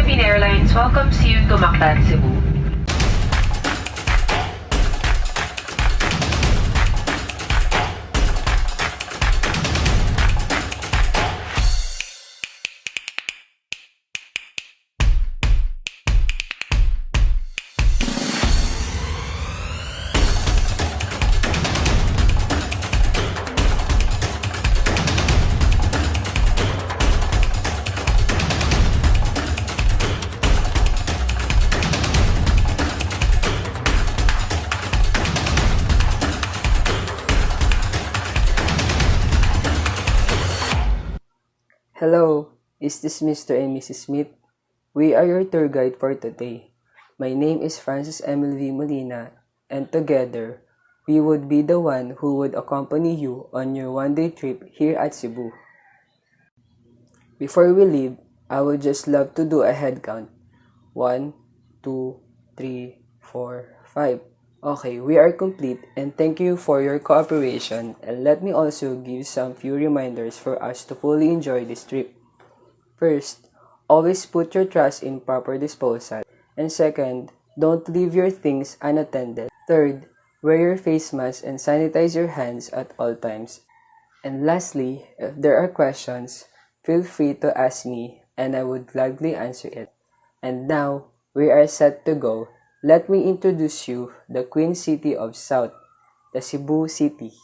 Philippine Airlines welcomes you to Mactan, Cebu. Hello, is this Mr. and Mrs. Smith? We are your tour guide for today. My name is Francis Emil V. Molina, and together, we would be the one who would accompany you on your one-day trip here at Cebu. Before we leave, I would just love to do a head count. 1, 2, 3, 4, 5. Okay, we are complete and thank you for your cooperation, and let me also give some few reminders for us to fully enjoy this trip. First, always put your trash in proper disposal. And second, don't leave your things unattended. Third, wear your face mask and sanitize your hands at all times. And lastly, if there are questions, feel free to ask me and I would gladly answer it. And now, we are set to go. Let me introduce you the Queen City of South, the Cebu City.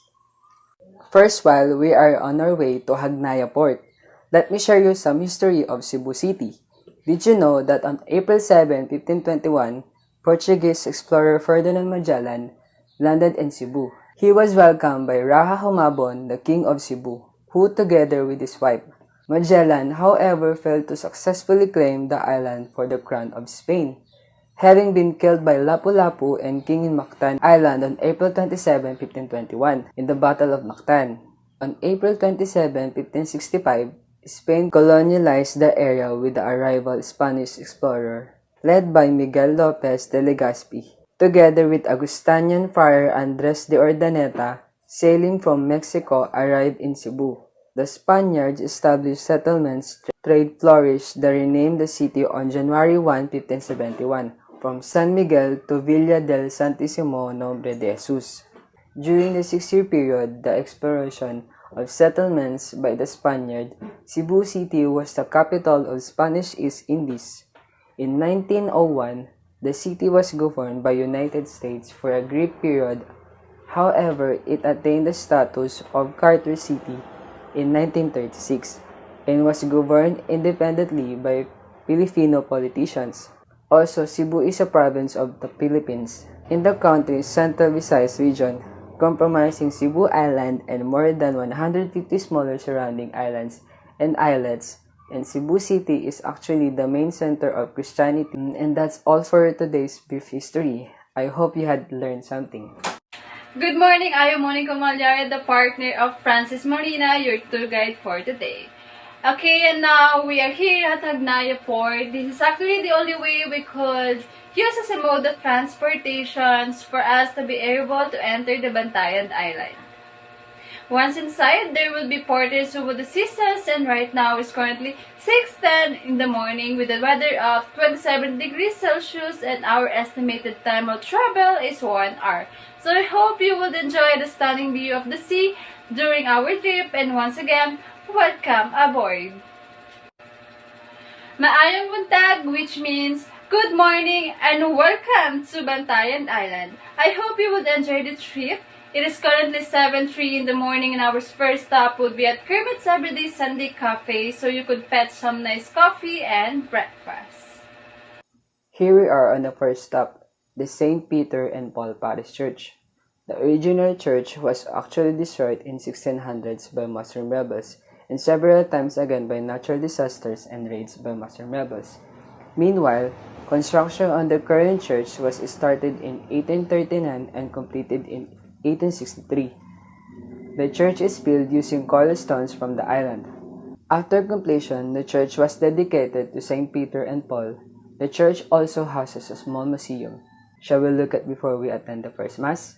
First, while we are on our way to Hagnaya Port, let me share you some history of Cebu City. Did you know that on April 7, 1521, Portuguese explorer Ferdinand Magellan landed in Cebu? He was welcomed by Raja Humabon, the king of Cebu, who together with his wife, Magellan, however, failed to successfully claim the island for the crown of Spain, having been killed by Lapu-Lapu and King in Mactan Island on April 27, 1521, in the Battle of Mactan. On April 27, 1565, Spain colonialized the area with the arrival Spanish explorer, led by Miguel Lopez de Legazpi, together with Augustinian friar Andres de Urdaneta, sailing from Mexico, arrived in Cebu. The Spaniards established settlements, trade flourished, they renamed the city on January 1, 1571, from San Miguel to Villa del Santissimo Nombre de Jesus. During the 6-year period, the exploration of settlements by the Spaniard, Cebu City was the capital of Spanish East Indies. In 1901, the city was governed by United States for a brief period. However, it attained the status of Carter City in 1936 and was governed independently by Filipino politicians. Also, Cebu is a province of the Philippines, in the country's Central Visayas region, comprising Cebu Island and more than 150 smaller surrounding islands and islets. And Cebu City is actually the main center of Christianity. And that's all for today's brief history. I hope you had learned something. Good morning, I am Monica Malyari, the partner of Francis Molina, your tour guide for today. Okay, and now we are here at Hagnaya Port. This is actually the only way we could use as a mode of transportation for us to be able to enter the Bantayan Island. Once inside, there will be porters who would assist us, and right now is currently 6:10 in the morning with a weather of 27 degrees Celsius and our estimated time of travel is 1 hour. So I hope you would enjoy the stunning view of the sea during our trip, and once again, welcome aboard! Maayong buntag, which means good morning and welcome to Bantayan Island. I hope you would enjoy the trip. It is currently 7:03 in the morning and our first stop would be at Kermit's Everyday Sunday Cafe, so you could fetch some nice coffee and breakfast. Here we are on the first stop, the St. Peter and Paul Parish Church. The original church was actually destroyed in 1600s by Muslim rebels and several times again by natural disasters and raids by Muslim rebels. Meanwhile, construction on the current church was started in 1839 and completed in 1863. The church is built using cobblestones from the island. After completion, the church was dedicated to St. Peter and Paul. The church also houses a small museum. Shall we look at before we attend the first Mass?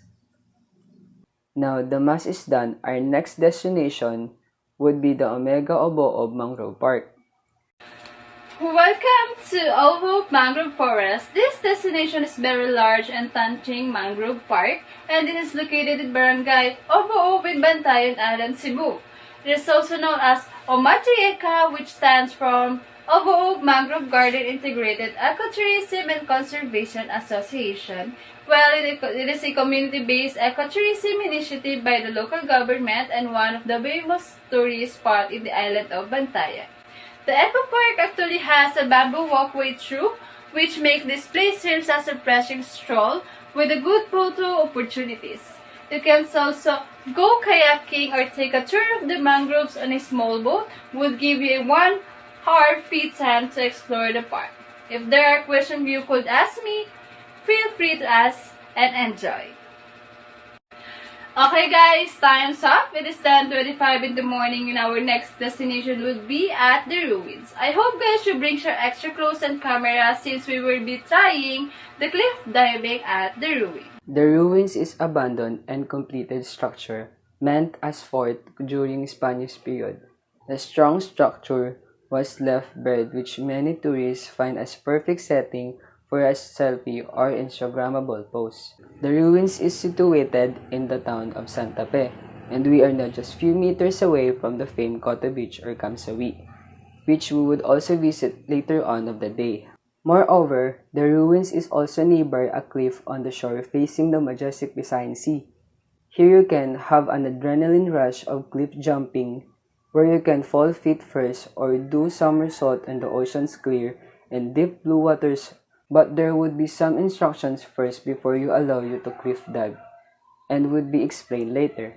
Now the Mass is done, our next destination would be the Omega Oboob Mangrove Park. Welcome to Ovo Mangrove Forest. This destination is very large and Tanching Mangrove Park, and it is located in Barangay Ovo in Bantayan Island, Cebu. It is also known as Omatrieka, which stands from Ovo Mangrove Garden Integrated Ecotourism and Conservation Association. Well, it is a community-based ecotourism initiative by the local government and one of the famous tourist spots in the island of Bantayan. The Eco Park actually has a bamboo walkway through, which makes this place serve as a refreshing stroll with a good photo opportunities. You can also go kayaking or take a tour of the mangroves on a small boat, would give you a 1 hour free time to explore the park. If there are questions you could ask me, feel free to ask and enjoy. Okay guys, time's up. It is 10:25 in the morning and our next destination would be at the ruins. I hope guys you bring your extra clothes and camera since we will be trying the cliff diving at the ruins. The ruins is abandoned and completed structure meant as fort during Spanish period. The strong structure was left buried, which many tourists find as perfect setting for a selfie or Instagrammable post. The ruins is situated in the town of Santa Fe, and we are now just few meters away from the famed Coto Beach or Kamsawi, which we would also visit later on of the day. Moreover, the ruins is also nearby a cliff on the shore facing the majestic Visayan Sea. Here you can have an adrenaline rush of cliff jumping, where you can fall feet first or do somersault in the ocean's clear and deep blue waters, but there would be some instructions first before you allow you to cliff dive, and would be explained later.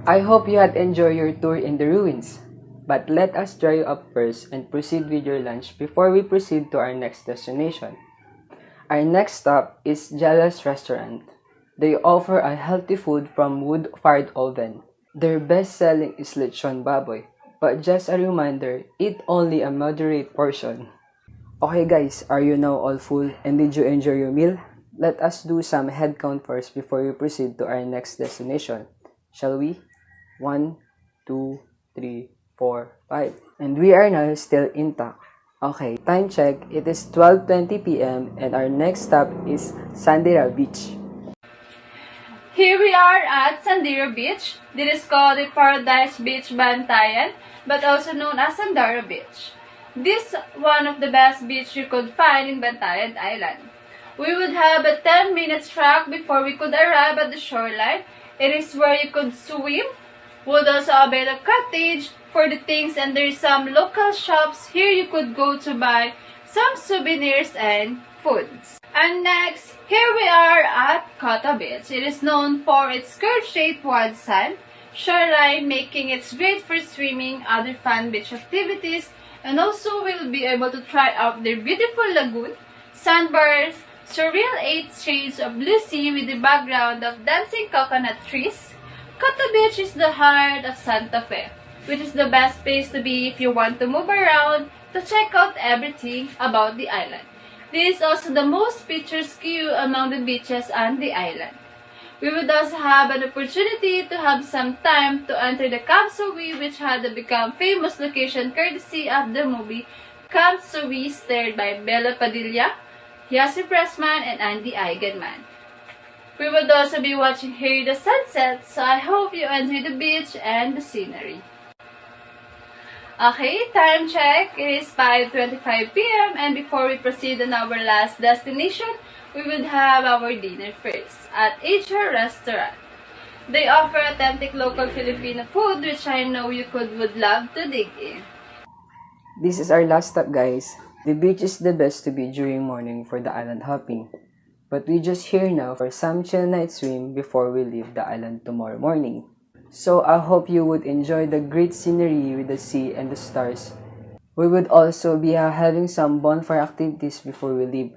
I hope you had enjoyed your tour in the ruins, but let us dry you up first and proceed with your lunch before we proceed to our next destination. Our next stop is Jala's Restaurant. They offer a healthy food from wood-fired oven. Their best selling is lechon baboy, but just a reminder, eat only a moderate portion. Okay guys, are you now all full and did you enjoy your meal? Let us do some head count first before we proceed to our next destination. Shall we? 1, 2, 3, 4, 5. And we are now still intact. Okay, time check. It is 12:20 p.m. and our next stop is Sandira Beach. Here we are at Sandira Beach. This is called the Paradise Beach Bantayan, but also known as Sandara Beach. This is one of the best beaches you could find in Bantayan Island. We would have a 10-minute trek before we could arrive at the shoreline. It is where you could swim, would also avail a cottage for the things, and there is some local shops here you could go to buy some souvenirs and foods. And next, here we are at Coto Beach. It is known for its curve-shaped white sand, shoreline, making it great for swimming, other fun beach activities, and also we'll be able to try out their beautiful lagoon, sandbars, surreal 8 shades of blue sea with the background of dancing coconut trees. Coto Beach is the heart of Santa Fe, which is the best place to be if you want to move around to check out everything about the island. This is also the most picturesque among the beaches on the island. We would also have an opportunity to have some time to enter the Kamsawi, which had become famous location courtesy of the movie Kamsawi, starred by Bella Padilla, Yasser Pressman, and Andy Eigenman. We would also be watching here the sunset, so I hope you enjoy the beach and the scenery. Okay, time check. It is 5:25 p.m. and before we proceed on our last destination, we would have our dinner first at HR Restaurant. They offer authentic local Filipino food, which I know you would love to dig in. This is our last stop guys. The beach is the best to be during morning for the island hopping. But we just here now for some chill night swim before we leave the island tomorrow morning. So I hope you would enjoy the great scenery with the sea and the stars. We would also be having some bonfire activities before we leave.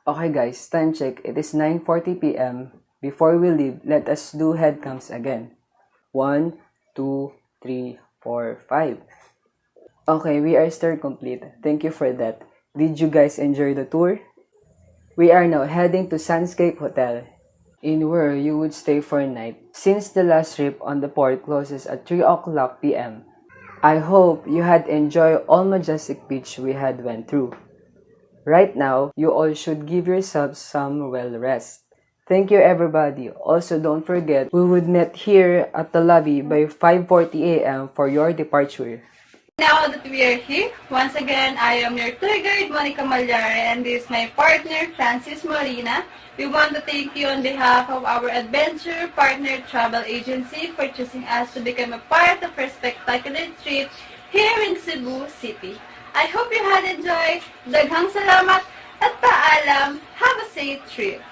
Okay guys, time check. It is 9:40 p.m. Before we leave, let us do head counts again. 1, 2, 3, 4, 5. Okay, we are still complete. Thank you for that. Did you guys enjoy the tour? We are now heading to Sunscape Hotel, in where you would stay for a night, since the last trip on the port closes at 3 o'clock p.m. I hope you had enjoyed all majestic beach we had went through. Right now, you all should give yourselves some well rest. Thank you everybody. Also don't forget, we would meet here at the lobby by 5:40 a.m. for your departure. Now that we are here, once again, I am your tour guide, Monica Malyare, and this is my partner, Francis Molina. We want to thank you on behalf of our Adventure Partner Travel Agency for choosing us to become a part of our spectacular trip here in Cebu City. I hope you had enjoyed. Daghang salamat at paalam. Have a safe trip.